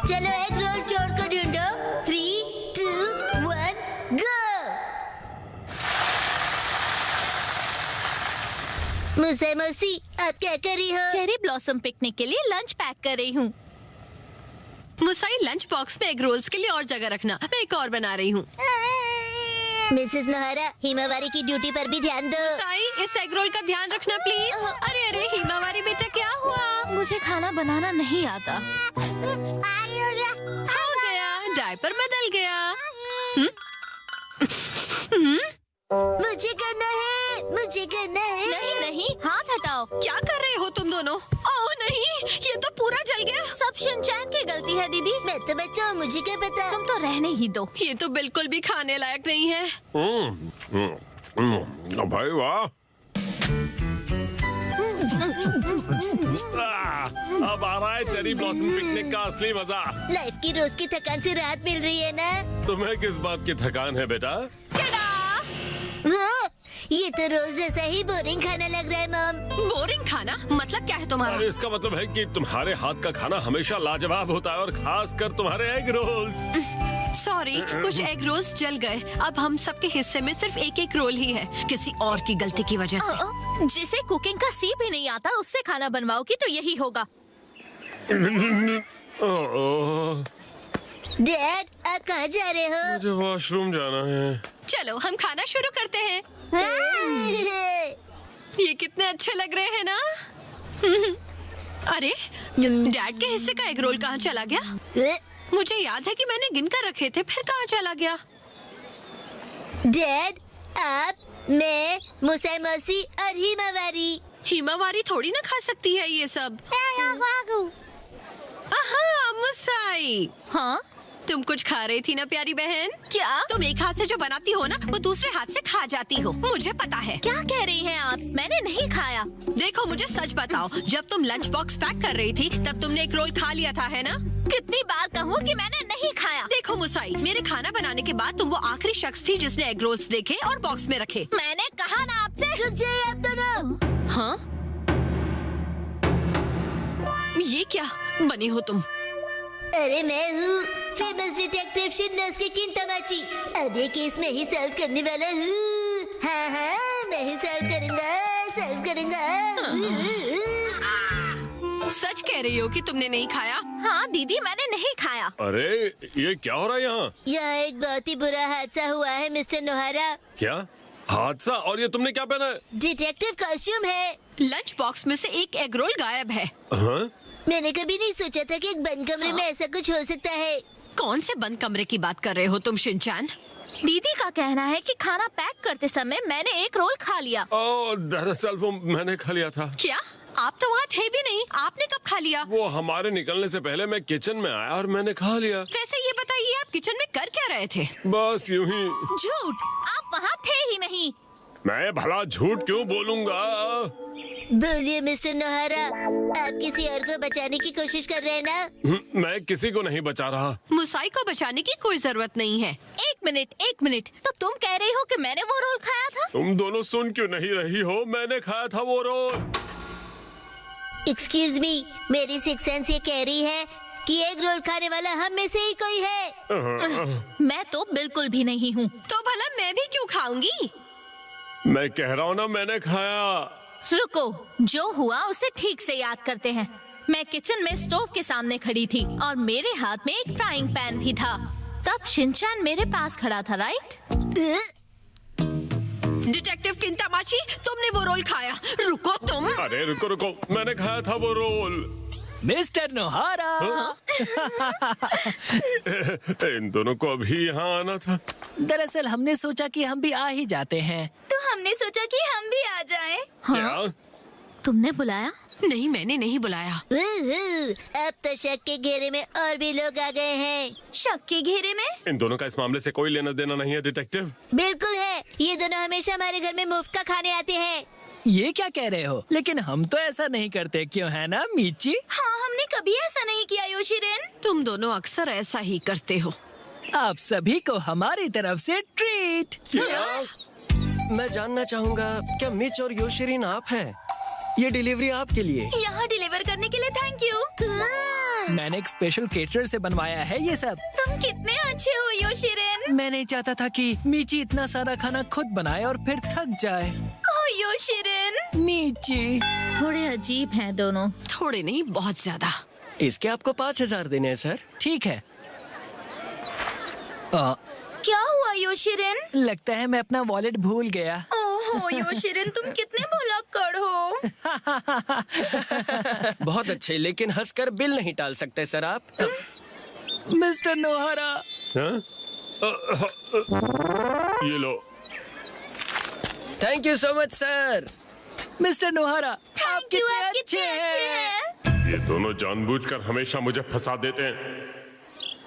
चलो egg roll चोर को ढूंढो। 3, 2, 1, गो। मुझसे मौसी, आप क्या कर रही हो? चेरी ब्लॉसम पिकनिक के लिए लंच पैक कर रही हूँ। मुसाई, लंच बॉक्स में एग रोल्स के लिए और जगह रखना, मैं एक और बना रही हूँ। मिसेस नोहरा, हिमावारी की ड्यूटी पर भी ध्यान दो। मुसाई, इस एग रोल का ध्यान रखना प्लीज। अरे अरे हिमावारी बेटा, क्या हुआ? मुझे खाना बनाना नहीं आता। हो गया, डायपर बदल गया। मुझे करना है, मुझे करना है। नहीं नहीं, हाथ हटाओ। क्या कर रहे हो तुम दोनों? ओह नहीं, ये तो पूरा जल गया। सब शिनचैन की गलती है दीदी। मैं तो बच्चा हूँ, मुझे क्या पता। तुम तो रहने ही दो। ये तो बिल्कुल भी खाने लायक नहीं है। भाई वाह, अब आ रहा है चेरी ब्लॉसम पिकनिक का असली मजा। लाइफ की रोज की थकान से राहत मिल रही है ना? तुम्हें किस बात की थकान है बेटा? ये तो रोज ऐसा ही बोरिंग खाना लग रहा है मॉम। बोरिंग खाना मतलब क्या है तुम्हारा? अरे इसका मतलब है कि तुम्हारे हाथ का खाना हमेशा लाजवाब होता है, और खास कर तुम्हारे एग रोल्स। सॉरी, कुछ एग रोल्स जल गए। अब हम सबके हिस्से में सिर्फ एक एक रोल ही है, किसी और की गलती की वजह से। जिसे कुकिंग का सी भी नहीं आता, उससे खाना बनवाओगी तो यही होगा। डैड, आप कहाँ जा रहे हो? मुझे वॉशरूम जाना है। चलो हम खाना शुरू करते हैं। ये कितने अच्छे लग रहे हैं ना? अरे डैड के हिस्से का एग रोल कहाँ चला गया? मुझे याद है कि मैंने गिन कर रखे थे, फिर कहाँ चला गया? डैड, आप, मैं, मुसाई मौसी और हिमावारी। हिमावारी थोड़ी ना खा सकती है ये सब। आहा, मुसाई। हाँ, तुम कुछ खा रही थी ना प्यारी बहन? क्या? तुम एक हाथ से जो बनाती हो ना, वो दूसरे हाथ से खा जाती हो, मुझे पता है। क्या कह रही हैं आप? मैंने नहीं खाया। देखो मुझे सच बताओ, जब तुम लंच बॉक्स पैक कर रही थी तब तुमने एक रोल खा लिया था, है ना? कितनी बार कहूँ कि मैंने नहीं खाया? देखो मुसाई, मेरे खाना बनाने के बाद तुम वो आखिरी शख्स थी जिसने एग रोल्स देखे और बॉक्स में रखे। मैंने कहा ना आपसे। रुक जाइए आप दोनों। हाँ, ये क्या बनी हो तुम? अरे मैं हूँ फेमस डिटेक्टिव शिन्नस की किंतामाची। अब ये केस में ही सॉल्व करने वाला हूँ। हाँ हाँ, मैं ही सॉल्व करूँगा। सच कह रही हो कि तुमने नहीं खाया? हाँ दीदी, मैंने नहीं खाया। अरे ये क्या हो रहा है यहाँ? यहाँ एक बहुत ही बुरा हादसा हुआ है मिस्टर नोहारा। क्या हादसा? और ये तुमने क्या पहना है? डिटेक्टिव कॉस्ट्यूम है। लंच बॉक्स में से एक एग रोल गायब है। हाँ? मैंने कभी नहीं सोचा था कि एक बंद कमरे में ऐसा कुछ हो सकता है। कौन से बंद कमरे की बात कर रहे हो तुम शिनचैन? दीदी का कहना है कि खाना पैक करते समय मैंने एक रोल खा लिया। ओह, दरअसल वो मैंने खा लिया था। क्या? आप तो वहाँ थे भी नहीं, आपने कब खा लिया? वो हमारे निकलने से पहले मैं किचन में आया और मैंने खा लिया। वैसे ये बताइए, आप किचन में कर क्या रहे थे? बस यूं ही। झूठ, आप वहाँ थे ही नहीं। मैं भला झूठ क्यों बोलूंगा? बोलिए मिस्टर नोहारा, आप किसी और को बचाने की कोशिश कर रहे हैं ना? मैं किसी को नहीं बचा रहा। मुसाई को बचाने की कोई जरूरत नहीं है। एक मिनट, तो तुम कह रही हो कि मैंने वो रोल खाया था? तुम दोनों सुन क्यों नहीं रही हो? मैंने खाया था वो रोल। एक्सक्यूज मी, मेरी सिक्स सेंस ये कह रही है कि एग रोल खाने वाला हम में से ही कोई है। मैं तो बिल्कुल भी नहीं हूँ। तो भला मैं भी क्यों खाऊंगी? मैं कह रहा हूँ ना, मैंने खाया। रुको, जो हुआ उसे ठीक से याद करते हैं। मैं किचन में स्टोव के सामने खड़ी थी और मेरे हाथ में एक फ्राइंग पैन भी था। तब शिनचैन मेरे पास खड़ा था, राइट? डिटेक्टिव किंतामाची, तुमने वो रोल खाया। रुको तुम। अरे रुको, मैंने खाया था वो रोल। मिस्टर नोहारा। इन दोनों को अभी यहाँ आना था। दरअसल हमने सोचा कि हम भी आ ही जाते हैं। तो हमने सोचा कि हम भी आ जाएं। क्या? तुमने बुलाया? नहीं, मैंने नहीं बुलाया। अब तो शक के घेरे में और भी लोग आ गए हैं। शक के घेरे में? इन दोनों का इस मामले से कोई लेना देना नहीं है डिटेक्टिव। बिल्कुल है, ये दोनों हमेशा हमारे घर में मुफ्त का खाने आते हैं। ये क्या कह रहे हो? लेकिन हम तो ऐसा नहीं करते, क्यों है ना मीची? हाँ, हमने कभी ऐसा नहीं किया योशिरेन। तुम दोनों अक्सर ऐसा ही करते हो। आप सभी को हमारी तरफ से ट्रीट। मैं जानना चाहूँगा, क्या मिच और योशिरीन आप हैं? ये डिलीवरी आपके लिए। यहाँ डिलीवर करने के लिए थैंक यू। मैंने एक स्पेशल केटरर से बनवाया है ये सब। तुम कितने अच्छे हो योशिरिन। मैं नहीं चाहता था कि मीची इतना सारा खाना खुद बनाए और फिर थक जाए। ओ योशिरिन। मीची थोड़े अजीब हैं दोनों। थोड़े नहीं, बहुत ज्यादा। इसके आपको 5,000 देने हैं सर। ठीक है। क्या हुआ योशिरिन? लगता है मैं अपना वॉलेट भूल गया। ओहो योशिरिन, तुम कितने भुलक्कड़ हो। बहुत अच्छे, लेकिन हंसकर बिल नहीं टाल सकते सर आप। Mister Nohara. हाँ? ये लो। Thank you so much sir. Mister Nohara, आप कितने आप अच्छे कितने हैं। ये दोनों जानबूझकर हमेशा मुझे फंसा देते हैं।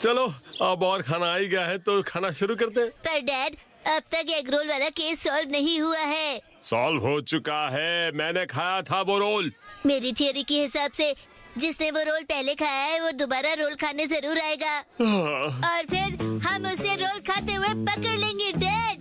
चलो अब और खाना आ ही गया है तो खाना शुरू करते हैं। पर डैड, अब तक एग रोल वाला केस सॉल्व नहीं हुआ है। सॉल्व हो चुका है, मैंने खाया था वो रोल। मेरी थियोरी के हिसाब से जिसने वो रोल पहले खाया है वो दोबारा रोल खाने जरूर आएगा और फिर हम उसे रोल खाते हुए पकड़ लेंगे डैड।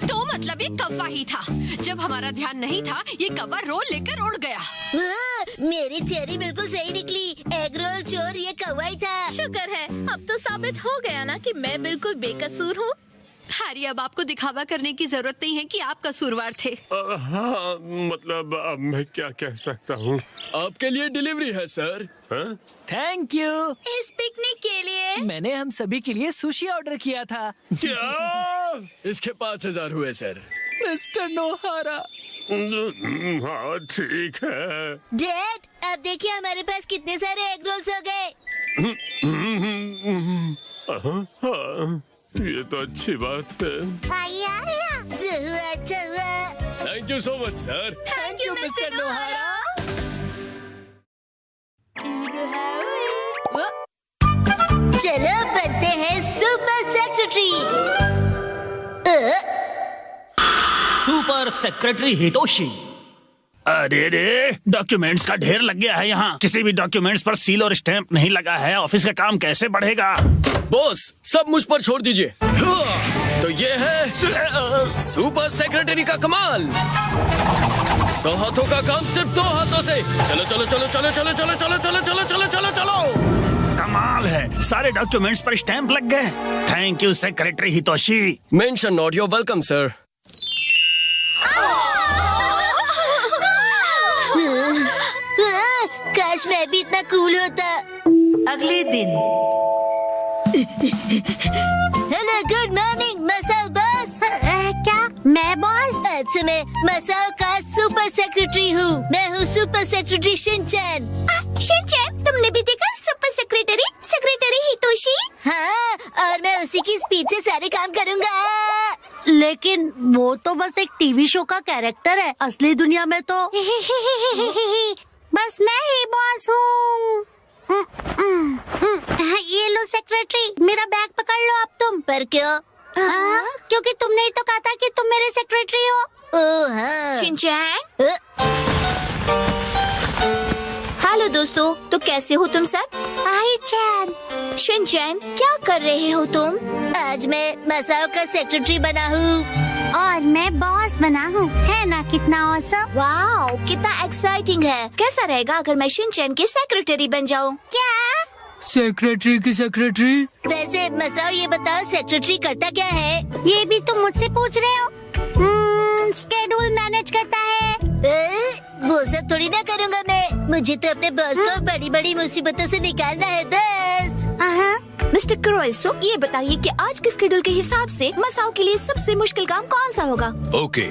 तो मतलब ये कौवा ही था। जब हमारा ध्यान नहीं था ये कौवा रोल लेकर उड़ गया। मेरी थियोरी बिल्कुल सही निकली। एग रोल चोर ये कौवा ही था। शुक्र है, अब तो साबित हो गया ना कि मैं बिल्कुल बेकसूर हूँ। हैरी, अब आपको दिखावा करने की जरूरत नहीं है कि आप कसूरवार थे। हाँ, मतलब अब मैं क्या कह सकता हूँ। आपके लिए डिलीवरी है सर। हाँ? Thank you. इस पिकनिक के लिए मैंने हम सभी के लिए सुशी ऑर्डर किया था। क्या? इसके 5,000 हुए सर। Mister Nohara. हाँ ठीक है। डैड, अब देखिए हमारे पास कितने सारे एग रोल्स हो गए। हाँ, ये तो अच्छी बात है। जो हुआ अच्छा हुआ। Thank you so much sir. Thank you mister नोहारा। चलो बनते हैं super secretary. Super secretary Hitoshi. अरे रे, डॉक्यूमेंट्स का ढेर लग गया है यहाँ। किसी भी डॉक्यूमेंट्स पर सील और स्टैंप नहीं लगा है। ऑफिस का काम कैसे बढ़ेगा? बॉस, सब मुझ पर छोड़ दीजिए। तो ये है सुपर सेक्रेटरी का कमाल। 100 हाथों का काम सिर्फ 2 हाथों से। चलो चलो चलो चलो चलो चलो चलो चलो चलो चलो चलो चलो। कमाल है, सारे डॉक्यूमेंट्स पर स्टैंप लग गए। Thank you secretary Hitoshi. Mention not, your welcome sir. काश मैं भी इतना कूल होता। अगले दिन। Hello, good morning मसाओ boss. क्या मैं बॉस? आज से मैं मसाओ का सुपर सेक्रेटरी हूँ। मैं हूँ सुपर सेक्रेटरी शिनचैन। शिनचैन, तुमने भी देखा सुपर सेक्रेटरी हितोशी? हाँ, और मैं उसी की स्पीच से सारे काम करूँगा। लेकिन वो तो बस एक टीवी शो का कैरेक्टर है। असली दुनिया में तो बस मैं ही बॉस हूँ। ये लो सेक्रेटरी, मेरा बैग पकड़ लो अब तुम। पर क्यों? क्योंकि तुमने ही तो कहा था कि तुम मेरे सेक्रेटरी हो। ओह हाँ। शिनचैन। हेलो दोस्तों, तो कैसे हो तुम सब? आई चैन। शिनचैन, क्या कर रहे हो तुम? आज मैं मसाओ का सेक्रेटरी बना हूँ। और मैं बॉस बना हूँ। है ना कितना ऑसम? वाओ, कितना एक्साइटिंग है। कैसा रहेगा अगर मैं शिनचैन की सेक्रेटरी बन जाऊँ? क्या? सेक्रेटरी की सेक्रेटरी? वैसे मसाओ ये बताओ, सेक्रेटरी करता क्या है? ये भी तुम मुझसे पूछ रहे हो? स्केड्यूल मैनेज करता है। वो सब थोड़ी ना करूँगा मैं। मुझे तो अपने बॉस को बड़ी बड़ी मुसीबतों से निकालना है बस। मिस्टर क्रोइसो, ये बताइए कि आज के शेड्यूल के हिसाब से मसाओ के लिए सबसे मुश्किल काम कौन सा होगा? ओके,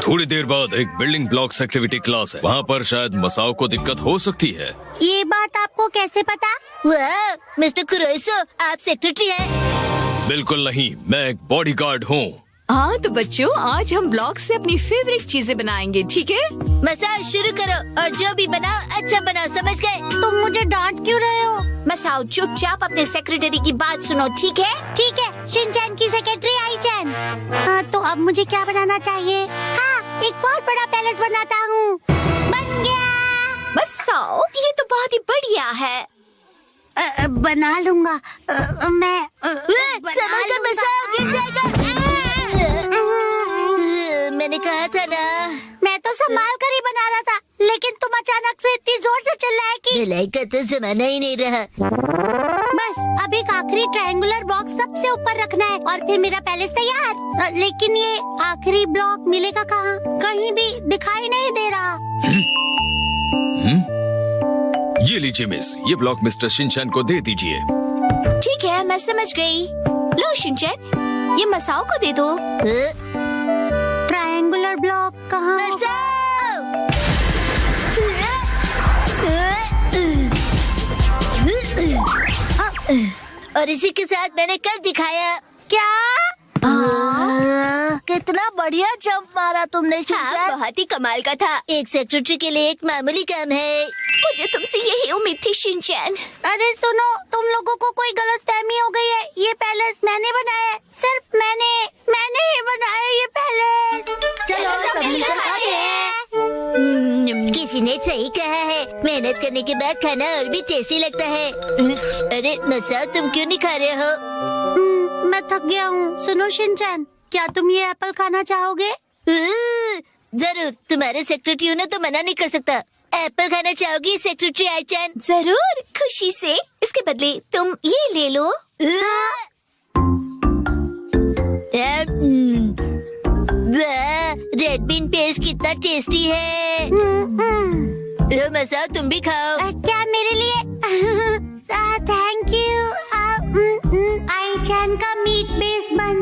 थोड़ी देर बाद एक बिल्डिंग ब्लॉक्स एक्टिविटी क्लास है। वहाँ पर शायद मसाओ को दिक्कत हो सकती है। ये बात आपको कैसे पता? वाह, मिस्टर क्रोइसो, आप सेक्रेटरी हैं? बिल्कुल नहीं, मैं एक बॉडीगार्ड हूँ। हाँ तो बच्चों, आज हम ब्लॉक से अपनी फेवरेट चीजें बनाएंगे, ठीक है? मसाओ शुरू करो और जो भी बनाओ अच्छा बनाओ, समझ गए? तुम मुझे डांट क्यों रहे हो? मसाओ, चुपचाप अपने सेक्रेटरी की बात सुनो, ठीक है? ठीक है, शिनचैन की सेक्रेटरी आई चैन। हाँ, तो अब मुझे क्या बनाना चाहिए? हाँ, एक बहुत बड़ा पैलेस बनाता हूँ। बन गया। मसाओ, ये तो बहुत ही बढ़िया है। बना लूंगा। मैं संभल कर मसाओ, गिर जाएगा। मैंने कहा था ना। मैं तो संभाल कर ही बना रहा था, लेकिन तुम अचानक से इतनी जोर से चिल्लाए कि ढलाई का तो जमाना ही नहीं रहा। बस अब एक आखिरी ट्रायंगुलर ब्लॉक सबसे ऊपर रखना है और फिर मेरा पैलेस तैयार। लेकिन ये आखिरी ब्लॉक मिलेगा कहाँ? कहीं भी दिखाई नहीं दे रहा। ये लीजिए मिस, ये ब्लॉक मिस्टर शिनचैन को दे दीजिए। ठीक है, मैं समझ गई। लो शिनचैन, ये मसाओ को दे दो। ट्रायंगुलर ब्लॉक कहाँ? और इसी के साथ मैंने कर दिखाया। क्या? कितना बढ़िया जंप मारा तुमने शिनचैन। बहुत ही कमाल का था। एक सेक्रेटरी के लिए एक मामूली काम है। मुझे तुमसे यही उम्मीद थी शिनचैन। अरे सुनो, तुम लोगों को कोई गलतफहमी हो गई है। ये पैलेस मैंने बनाया है, सिर्फ मैंने ही बनाया ये पैलेस। चलो सब मिलकर खाते हैं। किसी ने सही कहा है, मेहनत करने के बाद खाना और भी टेस्टी लगता है। अरे मसाओ, तुम क्यों नहीं खा रहे हो? मैं थक गया हूँ। सुनो शिनचैन, क्या तुम ये एप्पल खाना चाहोगे? जरूर, तुम्हारे सेक्रेटरी ने तो मना नहीं कर सकता। एप्पल खाना चाहोगी सेक्रेटरी आईचैन? जरूर, खुशी से। इसके बदले तुम ये ले लो। रेड बीन पेस्ट कितना टेस्टी है। मसाओ, तुम भी खाओ। क्या मेरे लिए? Thank you. आईचैन का मीट बेस बन।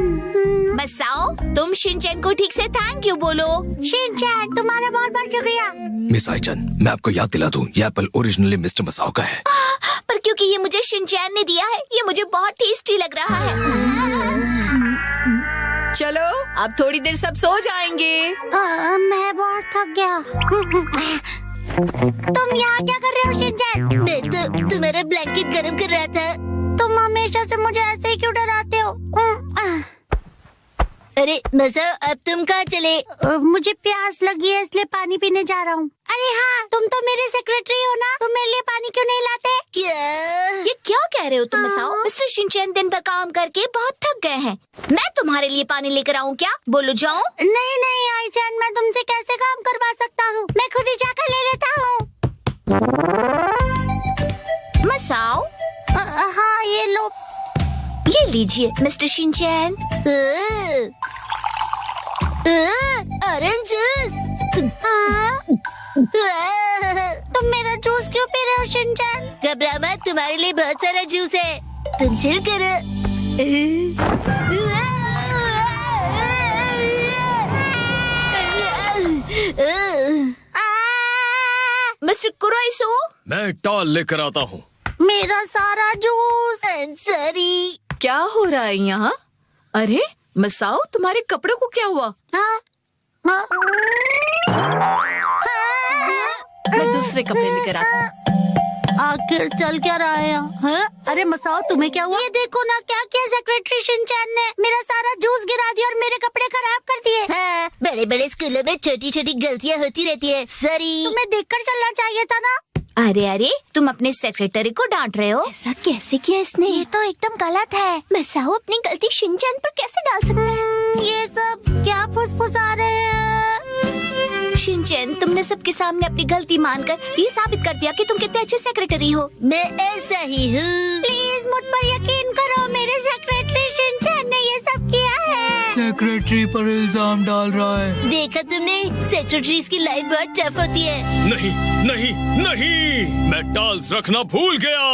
मसाओ, तुम शिनचैन को ठीक से थैंक यू बोलो। शिनचैन, तुम्हारा बहुत बहुत शुक्रिया। मिस आईचैन, मैं आपको याद दिला दूं, ये एप्पल ओरिजिनली मिस्टर मसाओ का है। पर क्योंकि ये मुझे शिनचैन ने दिया है, ये मुझे बहुत टेस्टी लग रहा है। चलो, अब थोड़ी देर सब सो जाएंगे। मैं बहुत थक गया। तुम यहाँ क्या कर रहे हो शिनचैन? मैं तो तुम्हारा ब्लैंकेट गर्म कर रहा था। तुम हमेशा से मुझे ऐसे ही क्यों डराते हो? अरे मसाओ, अब तुम कहाँ चले? मुझे प्यास लगी है, इसलिए पानी पीने जा रहा हूँ। अरे हाँ, तुम तो मेरे सेक्रेटरी हो ना, तुम मेरे लिए पानी क्यों नहीं लाते? क्या? ये क्या कह रहे हो तुम मसाओ? मिस्टर शिनचैन दिन भर काम करके बहुत थक गए हैं। मैं तुम्हारे लिए पानी लेकर आऊँ क्या? बोलो जाऊँ? नहीं नहीं आईचैन, मैं तुमसे कैसे काम करवा सकता हूँ? मैं खुद ही जाकर ले लेता हूँ। मसाओ, हाँ ये लो। ये लीजिए मिस्टर शिनचैन। Orange juice. तुम मेरा जूस क्यों पी रहे हो शिनचैन? घबरा मत, तुम्हारे लिए बहुत सारा जूस है, तुम चिल करो। मिस्टर कुरोइसो, मैं टॉल लेकर आता हूँ। मेरा सारा जूस। सॉरी। क्या हो रहा है यहाँ? अरे मसाओ, तुम्हारे कपड़ों को क्या हुआ? मैं दूसरे कपड़े लेकर आता हूँ। आखिर चल क्या रहा है यहाँ? अरे मसाओ, तुम्हें क्या हुआ? ये देखो ना, क्या किया सेक्रेटरी शिनचैन ने? मेरा सारा जूस गिरा दिया और मेरे कपड़े खराब कर दिए। हाँ, बड़े बड़े स्कूलों में छोटी छोटी गलतियाँ होती रहती है। सॉरी। तुम्हें देखकर चलना चाहिए था ना। अरे अरे, तुम अपने सेक्रेटरी को डांट रहे हो? ऐसा कैसे किया इसने? ये तो एकदम गलत है। मसाओ अपनी गलती शिनचैन पर कैसे डाल सकता है? ये सब क्या फुसफुसा रहे हैं? शिनचैन, तुमने सबके सामने अपनी गलती मानकर ये साबित कर दिया कि तुम कितने अच्छे सेक्रेटरी हो। मैं ऐसा ही हूँ। प्लीज मुझ पर यकीन करो, मेरे सेक्रेटरी शिनचैन ने ये सब किया है। सेक्रेटरी पर इल्जाम डाल रहा है। देखा तुमने, सेक्रेटरीज की लाइफ बहुत टफ होती है। नहीं नहीं नहीं, मैं टॉल्स रखना भूल गया।